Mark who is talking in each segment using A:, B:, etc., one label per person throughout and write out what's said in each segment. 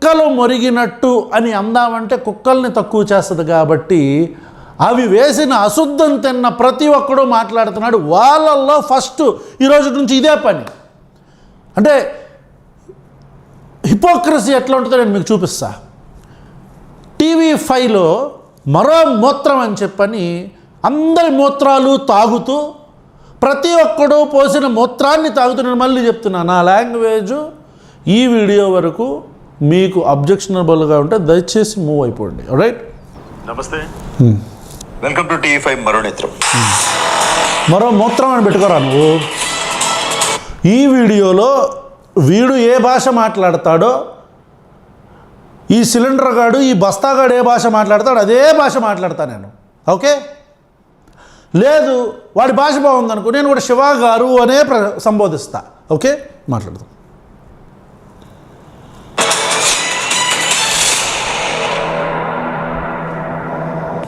A: కుక్కలు మొరిగినట్టు అని అందామంటే కుక్కల్ని తక్కువ చేస్తుంది కాబట్టి అవి వేసిన అశుద్ధం తిన్న ప్రతి ఒక్కడూ మాట్లాడుతున్నాడు. వాళ్ళల్లో ఫస్ట్ ఈరోజు నుంచి ఇదే పని. అంటే హిపోక్రసీ ఎట్లా ఉంటుందో నేను మీకు చూపిస్తా. TV5లో మరో మూత్రం అని చెప్పని అందరి మూత్రాలు తాగుతూ ప్రతి ఒక్కడూ పోసిన మూత్రాన్ని తాగుతూ, నేను మళ్ళీ చెప్తున్నా, నా లాంగ్వేజు ఈ వీడియో వరకు మీకు అబ్జెక్షనబుల్గా ఉంటే దయచేసి మూవ్ అయిపోండి. రైట్?
B: నమస్తే, వెల్కమ్ టు TV5 మరో నేత్రం.
A: మరో మూత్రం అని పెట్టుకోరా నువ్వు. ఈ వీడియోలో వీడు ఏ భాష మాట్లాడతాడో, ఈ సిలిండర్ గాడు ఈ బస్తాగాడు ఏ భాష మాట్లాడతాడు అదే భాష మాట్లాడతా నేను. ఓకే? లేదు వాడి భాష బాగుందనుకో, నేను కూడా శివ గారు అనే సంబోధిస్తా. ఓకే, మాట్లాడదాం.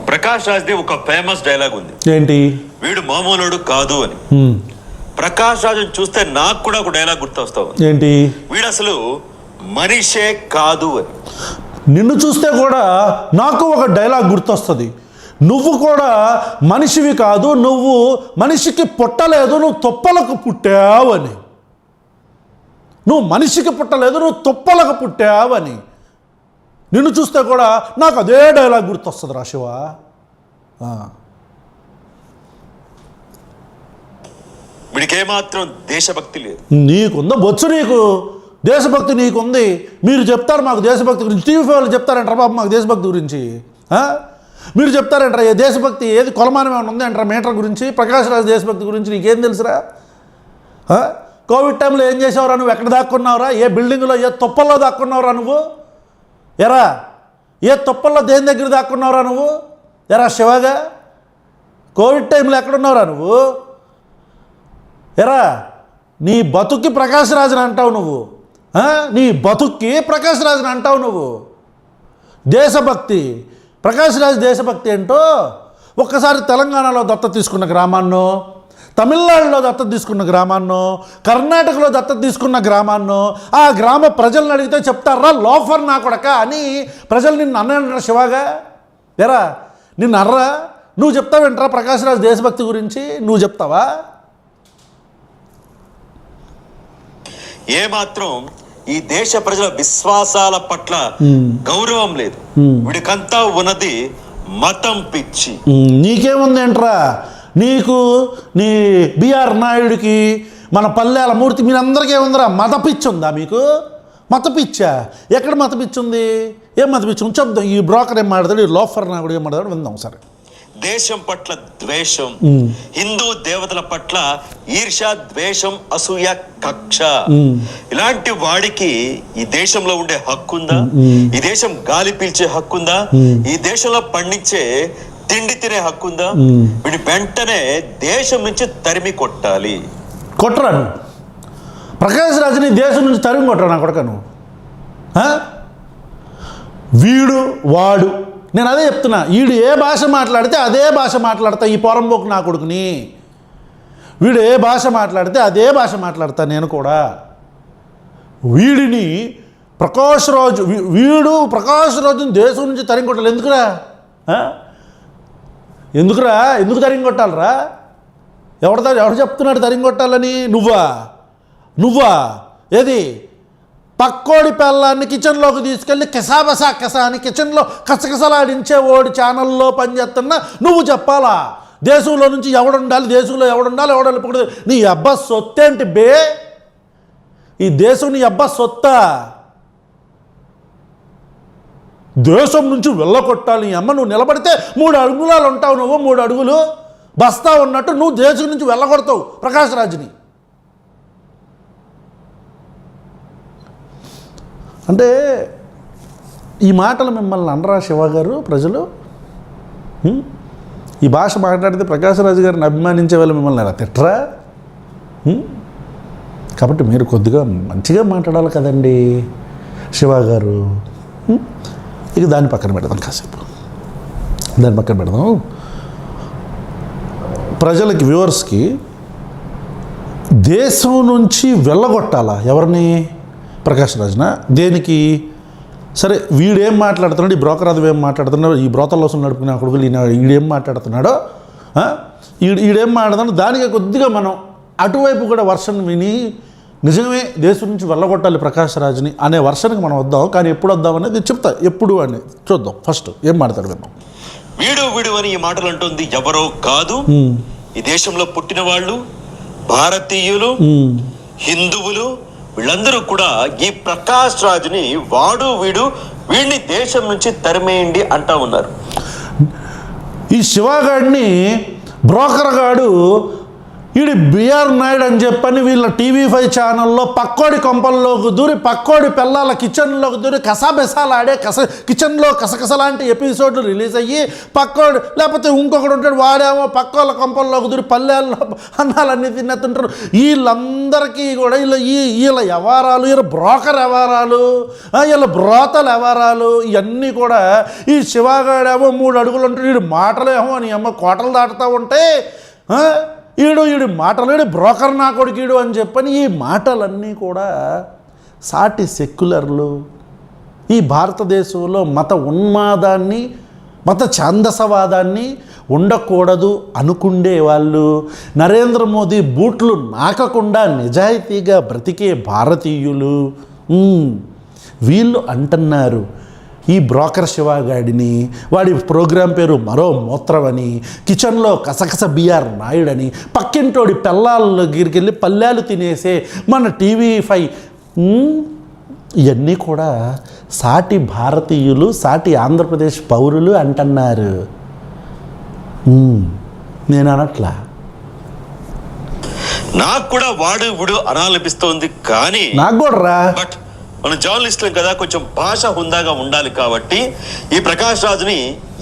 B: ప్రకాష్ రాజ్ది ఒక ఫేమస్ డైలాగ్ ఉంది.
A: ఏంటి?
B: వీడు మామూలుడు కాదు అని. ప్రకాష్ రాజ్ చూస్తే నాకు కూడా ఒక డైలాగ్ గుర్తొస్తావు.
A: ఏంటి?
B: వీడు అసలు మనిషే కాదు అని.
A: నిన్ను చూస్తే కూడా నాకు ఒక డైలాగ్ గుర్తొస్తుంది. నువ్వు కూడా మనిషివి కాదు, నువ్వు మనిషికి పుట్టలేదు, నువ్వు తొప్పలకు పుట్టావని. నువ్వు మనిషికి పుట్టలేదు, నువ్వు తొప్పలకు పుట్టావని. నిన్ను చూస్తే కూడా నాకు అదే డైలాగ్ గుర్తొస్తుంది రా శివ.
B: వీడికి ఏమాత్రం దేశభక్తి లేదు.
A: నీకుందా బొచ్చు? నీకు దేశభక్తి నీకుంది. మీరు చెప్తారు మాకు దేశభక్తి గురించి, TV5 వాళ్ళు చెప్తారంటారా బాబు మాకు దేశభక్తి గురించి? మీరు చెప్తారంటారా ఏ దేశభక్తి ఏది కొలమానం ఏమైనా ఉంది అంటారా మీటర్ గురించి? ప్రకాష్ రాజ్ దేశభక్తి గురించి నీకేం తెలుసురా? కోవిడ్ టైంలో ఏం చేసావురా నువ్వు? ఎక్కడ దాక్కున్నావురా? ఏ బిల్డింగ్లో ఏ తొప్పల్లో దాక్కున్నావురా నువ్వు? ఎరా ఏ తొప్పల్లో దేని దగ్గర దాక్కున్నావురా నువ్వు? ఎరా శివగా కోవిడ్ టైంలో ఎక్కడున్నావురా నువ్వు? ఎరా నీ బతుక్కి ప్రకాష్ రాజ్ని అంటావు నువ్వు. నీ బతుక్కి ప్రకాష్ రాజ్ని అంటావు నువ్వు. దేశభక్తి, ప్రకాష్ రాజ్ దేశభక్తి ఏంటో ఒక్కసారి తెలంగాణలో దత్తత తీసుకున్న గ్రామాన్నో, తమిళనాడులో దత్తత తీసుకున్న గ్రామాన్నో, కర్ణాటకలో దత్తత తీసుకున్న గ్రామాన్నో ఆ గ్రామ ప్రజలను అడిగితే చెప్తారా లోఫర్ నా కొడక అని ప్రజలు నిన్ను అన్నారంటారా శివగా? ఎరా నిన్ను అర్రా? నువ్వు చెప్తావేంట్రా ప్రకాష్ రాజ్ దేశభక్తి గురించి? నువ్వు చెప్తావా?
B: ఏమాత్రం ఈ దేశ ప్రజల విశ్వాసాల పట్ల గౌరవం లేదు. వీడికంతా ఉన్నది మతం పిచ్చి.
A: నీకేముంది ఏంట్రా? నీకు నీ బిఆర్ నాయుడికి మన పల్లెల మూర్తి మీరందరికీ ఏముందిరా? మత పిచ్చి ఉందా మీకు? మత పిచ్చా? ఎక్కడ మత పిచ్చి ఉంది? ఏం మత పిచ్చి ఉంది చెప్దాం. ఈ బ్రోకర్ ఏం మాట్లాడు, ఈ లోఫర్ నాయుడు ఏం మాట్లాడు విందాం సరే.
B: దేశం పట్ల ద్వేషం, హిందూ దేవతల పట్ల ఈర్ష, ద్వేషం, అసూయ, కక్ష. ఇలాంటి వాడికి ఈ దేశంలో ఉండే హక్కుందా? ఈ దేశం గాలి పీల్చే హక్కుందా? ఈ దేశంలో పండించే తిండి తినే హక్కుందా? వీడి వెంటనే దేశం నుంచి తరిమి కొట్టాలి.
A: కొట్టరా నువ్వు? ప్రకాష్ రాజ్ని దేశం నుంచి తరిమి కొట్టరా నా కొడక నువ్వు? వీడు వాడు నేను అదే చెప్తున్నా. వీడు ఏ భాష మాట్లాడితే అదే భాష మాట్లాడతా ఈ పోరంబోకు నా కొడుకుని. వీడు ఏ భాష మాట్లాడితే అదే భాష మాట్లాడతా నేను కూడా. వీడిని ప్రకాష్ రాజ్ వీడు ప్రకాష్ రాజుని దేశం నుంచి తరిమి కొట్టాలి. ఎందుకురా? ఎందుకు తరిమి కొట్టాలరా? ఎవడు చెప్తున్నాడు తరిమి కొట్టాలని? నువ్వా ఏది పక్కోడి పిల్లాన్ని కిచెన్లోకి తీసుకెళ్ళి కెసాబసా కెసా అని కిచెన్లో కసకసలాడించే ఓడి ఛానల్లో పనిచేస్తున్నా నువ్వు చెప్పాలా దేశంలో నుంచి ఎవడుండాలి, దేశంలో ఎవడుండాలి, ఎవడెళ్ళకూడదు? నీ అబ్బా సొత్తేంటి బే? ఈ దేశం నీ అబ్బా సొత్తా? దేశం నుంచి వెళ్ళగొట్టాలి నీ అమ్మ. నువ్వు నిలబడితే 3 అడుగులాలు ఉంటావు, నువ్వు 3 అడుగులు బస్తా ఉన్నట్టు నువ్వు దేశం నుంచి వెళ్ళగొడతావు ప్రకాష్ రాజ్ని. అంటే ఈ మాటలు మిమ్మల్ని అనరా శివ గారు ప్రజలు? ఈ భాష మాట్లాడితే ప్రకాష్ రాజ్ గారిని అభిమానించే వాళ్ళు మిమ్మల్ని ఎలా తిట్టరా? కాబట్టి మీరు కొద్దిగా మంచిగా మాట్లాడాలి కదండి శివ గారు. ఇక దాన్ని పక్కన పెడదాం, కాసేపు దాన్ని పక్కన పెడదాం. ప్రజలకి, వ్యూవర్స్కి దేశం నుంచి వెళ్ళగొట్టాలా ఎవరిని? ప్రకాష్ రాజ్నా? దేనికి? సరే వీడేం మాట్లాడుతున్నాడు, ఈ బ్రోకర్ అది ఏం మాట్లాడుతున్నాడు, ఈ బ్రోతల్లో నడుపుకున్న కొడుకులు ఈడేం మాట్లాడుతున్నాడో, ఈడేం మాట్లాడుతున్నాడో దానికి కొద్దిగా మనం అటువైపు కూడా వర్షన్ విని నిజమే దేశం నుంచి వెళ్ళగొట్టాలి ప్రకాష్ రాజ్ని అనే వర్షన్కి మనం వద్దాం. కానీ ఎప్పుడు వద్దాం అనేది చెప్తా, ఎప్పుడు అని చూద్దాం. ఫస్ట్ ఏం మాట్లాడతాడు విన్నాం.
B: వీడు అని ఈ మాటలు అంటుంది ఎవరో కాదు, ఈ దేశంలో పుట్టిన వాళ్ళు, భారతీయులు, హిందువులు, వీళ్ళందరూ కూడా ఈ ప్రకాష్ రాజ్ని వీడిని దేశం నుంచి తరిమేయండి అంటా ఉన్నారు.
A: ఈ శివగాడిని బ్రోకర్ గాడు వీడి బిఆర్ నాయుడు అని చెప్పని వీళ్ళ TV5 ఛానల్లో పక్కోడి కొంపల్లోకి దూరి పక్కోడి పిల్లల కిచెన్లోకి దూరి కసాబెసాలు ఆడే కిచెన్లో కసకసలాంటి ఎపిసోడ్లు రిలీజ్ అయ్యి పక్కోడు లేకపోతే ఇంకొకడు ఉంటాడు వాడేమో పక్కోళ్ళ కొంపల్లోకి దూరి పల్లెల్లో అన్నాలన్నీ తిన్నట్టుంటారు. వీళ్ళందరికీ కూడా వీళ్ళ వ్యవహారాలు, వీళ్ళ బ్రోకర్ వ్యవహారాలు, వీళ్ళ బ్రోతల వ్యవహారాలు ఇవన్నీ కూడా ఈ శివగాడేమో 3 అడుగులు ఉంటాడు, వీడు మాటలేమో అని అమ్మ కోటలు దాటుతూ ఉంటే ఈడు మాటలు బ్రోకర్ నా కొడుకీడు అని చెప్పని ఈ మాటలన్నీ కూడా సాటి సెక్యులర్లు, ఈ భారతదేశంలో మత ఉన్మాదాన్ని, మత ఛాందసవాదాన్ని ఉండకూడదు అనుకుండే వాళ్ళు, నరేంద్ర మోదీ బూట్లు నాకకుండా నిజాయితీగా బ్రతికే భారతీయులు వీళ్ళు అంటున్నారు ఈ బ్రోకర్ శివగాడిని, వాడి ప్రోగ్రాం పేరు మరో మూత్రమని, కిచెన్లో కసకస బిఆర్ నాయుడని, పక్కింటోడి పెళ్ళాల దగ్గరికి వెళ్ళి పల్లెలు తినేసే మన TV5 ఇవన్నీ కూడా సాటి భారతీయులు, సాటి ఆంధ్రప్రదేశ్ పౌరులు అంటున్నారు. నేను అనట్లా,
B: నాకు కూడా వీడు అనాలనిపిస్తోంది. కానీ
A: నాకు కూడా రా,
B: బట్ మన జర్నలిస్టులు కదా కొంచెం భాష హుందాగా ఉండాలి కాబట్టి ఈ ప్రకాష్ రాజ్ని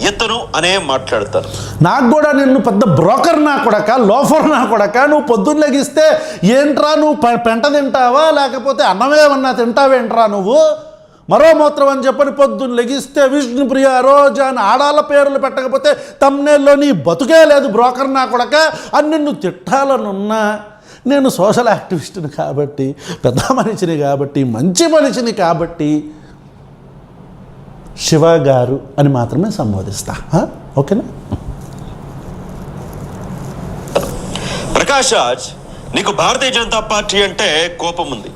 B: ఎత్తను అనే మాట్లాడతారు.
A: నాకు కూడా నిన్ను పెద్ద బ్రోకర్ నా కొడక, లోఫర్ నా కొడక, నువ్వు పొద్దున్న లెగిస్తే ఏంట్రా నువ్వు పెంట తింటావా లేకపోతే అన్నమేమన్నా తింటావేంట్రా నువ్వు, మరో మూత్రం అని చెప్పని పొద్దున్న లెగిస్తే విష్ణుప్రియ రోజా అని ఆడాల పేర్లు పెట్టకపోతే తమ్నేల్లో నీ బతుకే లేదు బ్రోకర్ నా కొడక అని నిన్ను తిట్టాలనున్నా నేను సోషల్ యాక్టివిస్ట్ని కాబట్టి, పెద్ద మనిషిని కాబట్టి, మంచి మనిషిని కాబట్టి శివ గారు అని మాత్రమే సంబోధిస్తా. ఓకేనా?
B: ప్రకాష్ రాజ్, నీకు భారతీయ జనతా పార్టీ అంటే కోపం ఉంది,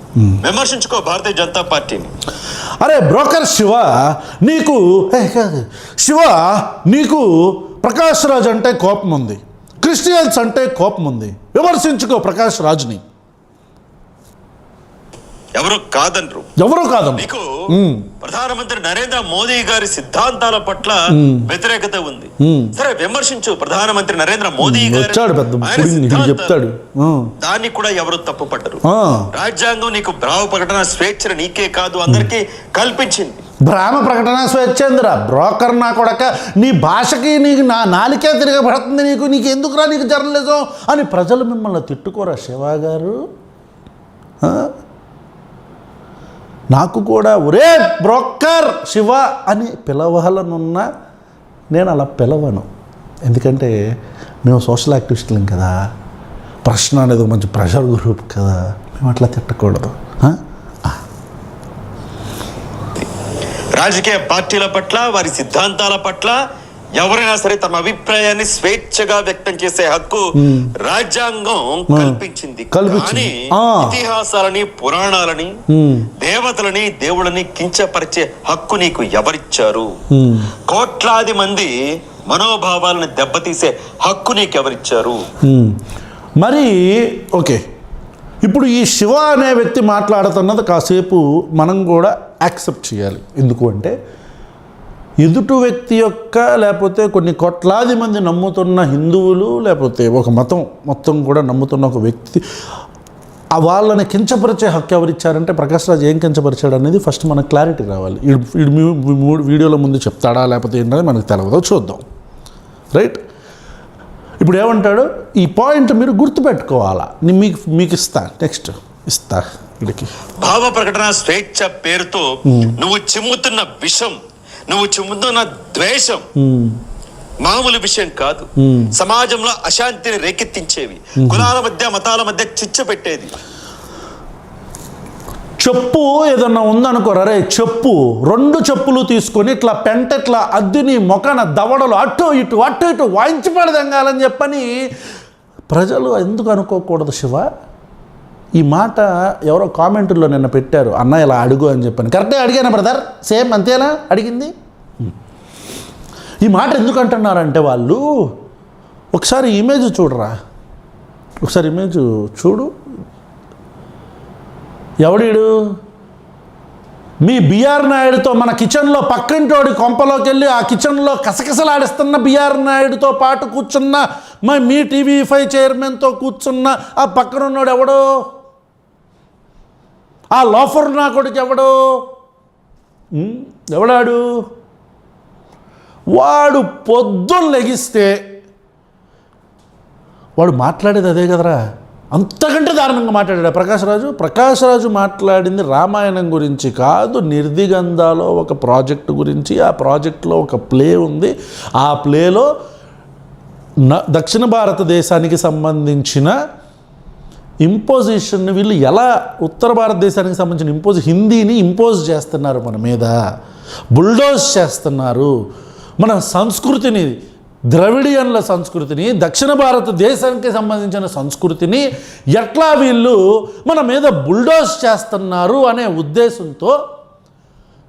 B: విమర్శించుకో భారతీయ జనతా పార్టీని.
A: అరే బ్రోకర్ శివ నీకు ప్రకాష్ రాజ్ అంటే కోపం ఉంది, క్రిస్టియన్స్ అంటే కోపం ఉంది, విమర్శించుకో ప్రకాష్ రాజ్ని.
B: ఎవరు కాదనరు. నీకు ప్రధానమంత్రి నరేంద్ర మోదీ గారి సిద్ధాంతాల పట్ల వ్యతిరేకత ఉంది. సరే విమర్శించు ప్రధానమంత్రి నరేంద్ర మోదీ గారు
A: చెప్తాడు,
B: దాన్ని కూడా ఎవరు తప్పు పట్టరు. రాజ్యాంగం నీకు భావ ప్రకటన స్వేచ్ఛను నీకే కాదు అందరికీ కల్పించింది.
A: భ్రామ ప్రకటన స్వేచ్ఛేంద్ర బ్రోకర్ నా కొడక, నీ భాషకి నీకు నా నాలికే తిరగబడుతుంది, నీకు ఎందుకురా నీకు జర్నలిజం అని ప్రజలు మిమ్మల్ని తిట్టుకోరా శివ గారు? నాకు కూడా ఒరే బ్రోకర్ శివ అని పిలవాలనున్నా నేను అలా పిలవను, ఎందుకంటే మేము సోషల్ యాక్టివిస్టులం కదా, ప్రశ్న అనేది మంచి ప్రెషర్ గ్రూప్ కదా, మేము అట్లా తిట్టకూడదు.
B: రాజకీయ పార్టీల పట్ల, వారి సిద్ధాంతాల పట్ల ఎవరైనా సరే తమ అభిప్రాయాన్ని స్వేచ్ఛగా వ్యక్తం చేసే హక్కు రాజ్యాంగం కల్పించింది. కానీ ఇతిహాసాలని, పురాణాలని, దేవతలని, దేవుళ్ళని కించపరిచే హక్కు నీకు ఎవరిచ్చారు? కోట్లాది మంది మనోభావాలను దెబ్బతీసే హక్కు నీకు ఎవరిచ్చారు?
A: మరి ఓకే, ఇప్పుడు ఈ శివ అనే వ్యక్తి మాట్లాడుతున్నది కాసేపు మనం కూడా యాక్సెప్ట్ చేయాలి. ఎందుకు అంటే ఎదుటి వ్యక్తి యొక్క లేకపోతే కొన్ని కోట్లాది మంది నమ్ముతున్న హిందువులు లేకపోతే ఒక మతం మొత్తం కూడా నమ్ముతున్న ఒక వ్యక్తి వాళ్ళని కించపరిచే హక్కు ఎవరిచ్చారంటే ప్రకాష్ రాజ్ ఏం కించపరిచాడు అనేది ఫస్ట్ మనకు క్లారిటీ రావాలి. వీడియోలో ముందు చెప్తాడా లేకపోతే ఏంటనేది మనకు తెలియదు, చూద్దాం. రైట్, ఇప్పుడు ఏమంటాడు, ఈ పాయింట్ మీరు గుర్తుపెట్టుకోవాలా, మీకు ఇస్తా, నెక్స్ట్ ఇస్తా. వీడికి
B: భావ ప్రకటన స్వేచ్ఛ పేరుతో నువ్వు చిమ్ముతున్న విషం, నువ్వు చిమ్ముతున్న ద్వేషం మామూలు విషయం కాదు. సమాజంలో అశాంతిని రేకెత్తించేవి, కులాల మధ్య, మతాల మధ్య చిచ్చు పెట్టేది.
A: చెప్పు ఏదన్నా ఉందనుకోరా రే, చెప్పు 2 చెప్పులు తీసుకొని ఇట్లా పెంట ఇట్లా అద్దుని మొఖాన దవడలు అటు ఇటు వాయించి పడదంగాలని చెప్పని ప్రజలు ఎందుకు అనుకోకూడదు శివ? ఈ మాట ఎవరో కామెంట్లో నిన్న పెట్టారు, అన్న ఇలా అడుగు అని చెప్పాను. కరెక్ట్గా అడిగాను బ్రదర్, సేమ్ అంతేనా అడిగింది. ఈ మాట ఎందుకు అంటున్నారంటే వాళ్ళు, ఒకసారి ఇమేజ్ చూడరా, ఒకసారి ఇమేజ్ చూడు. ఎవడీడు? మీ బిఆర్ నాయుడుతో మన కిచెన్లో పక్కింటోడి కొంపలోకి వెళ్ళి ఆ కిచెన్లో కసకసలాడిస్తున్న బిఆర్ నాయుడుతో పాటు కూర్చున్న మీ TV5 చైర్మన్తో కూర్చున్న ఆ పక్కనున్నాడు ఎవడో, ఆ లోఫర్ నా కొడుకు ఎవడాడు? వాడు పొద్దున్న లెగిస్తే వాడు మాట్లాడేది అదే కదరా, అంతకంటే దారుణంగా మాట్లాడాడు ప్రకాష్ రాజు మాట్లాడింది రామాయణం గురించి కాదు, నిర్దిగంధాలో ఒక ప్రాజెక్టు గురించి. ఆ ప్రాజెక్టులో ఒక ప్లే ఉంది, ఆ ప్లేలో దక్షిణ భారతదేశానికి సంబంధించిన ఇంపోజిషన్ని వీళ్ళు ఎలా ఉత్తర భారతదేశానికి సంబంధించిన హిందీని ఇంపోజ్ చేస్తున్నారు మన మీద, బుల్డోజ్ చేస్తున్నారు. మన సంస్కృతిని, ద్రవిడియన్ల సంస్కృతిని, దక్షిణ భారతదేశానికి సంబంధించిన సంస్కృతిని ఎట్లా వీళ్ళు మన మీద బుల్డోజ్ చేస్తున్నారు అనే ఉద్దేశంతో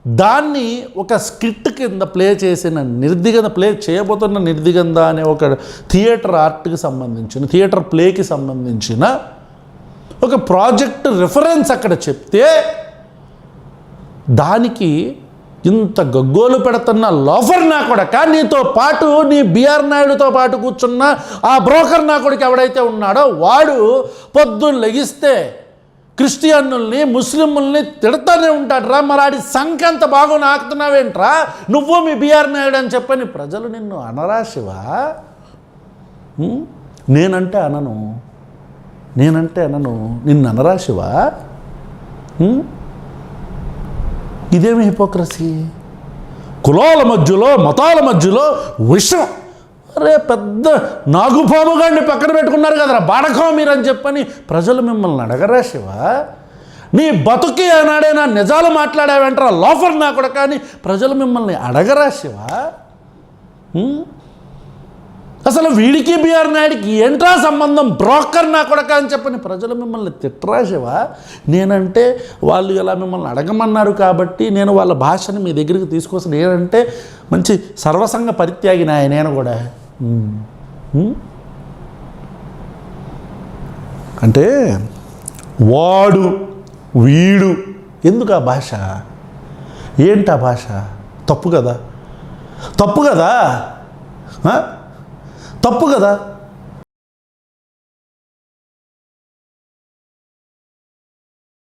A: దాన్ని ఒక స్కిట్ కింద ప్లే చేసిన ప్లే చేయబోతున్న నిర్దిగంధ అనే ఒక థియేటర్ ఆర్ట్కి సంబంధించిన, థియేటర్ ప్లేకి సంబంధించిన ఒక ప్రాజెక్ట్ రిఫరెన్స్ అక్కడ చెప్తే దానికి ఇంత గగ్గోలు పెడుతున్న లోఫర్ నా కొడక, నీతో పాటు నీ బిఆర్ నాయుడుతో పాటు కూర్చున్న ఆ బ్రోకర్ నా కొడుకు ఎవడైతే ఉన్నాడో వాడు పొద్దున్న లెగిస్తే క్రిస్టియన్నుల్ని ముస్లింల్ని తిడతానే ఉంటాడు రా. మరి ఆడి సంఖ్యంత బాగా నాకుతున్నావేంట్రా నువ్వు మీ బిఆర్ నాయుడు అని చెప్పని ప్రజలు నిన్ను అనరా శివ? నేనంటే అనను, నిన్ను అనరా శివ? ఇదేమి హిపోక్రసీ? కులాల మధ్యలో, మతాల మధ్యలో విషం. అరే పెద్ద నాగుపాముగాడిని పక్కన పెట్టుకున్నారు కదరా బాడకం మీరు అని చెప్పని ప్రజలు మిమ్మల్ని అడగరా శివ? నీ బతుకి ఆనాడైనా నిజాలు మాట్లాడావంటారా లోఫర్ నా కూడా, కానీ ప్రజలు మిమ్మల్ని అడగరా శివ? అసలు వీడికి బిఆర్ నాయుడికి ఏంట్రా సంబంధం, బ్రోకర్ నా కొడక అని చెప్పని ప్రజలు మిమ్మల్ని తిట్టరా శివ? నేనంటే వాళ్ళు ఇలా మిమ్మల్ని అడగమన్నారు కాబట్టి నేను వాళ్ళ భాషని మీ దగ్గరికి తీసుకొస్తాను. నేనంటే మంచి సర్వసంగ పరిత్యాగిన నేను కూడా. అంటే వాడు వీడు ఎందుకు ఆ భాష? ఏంటి ఆ భాష? తప్పు కదా, తప్పు కదా.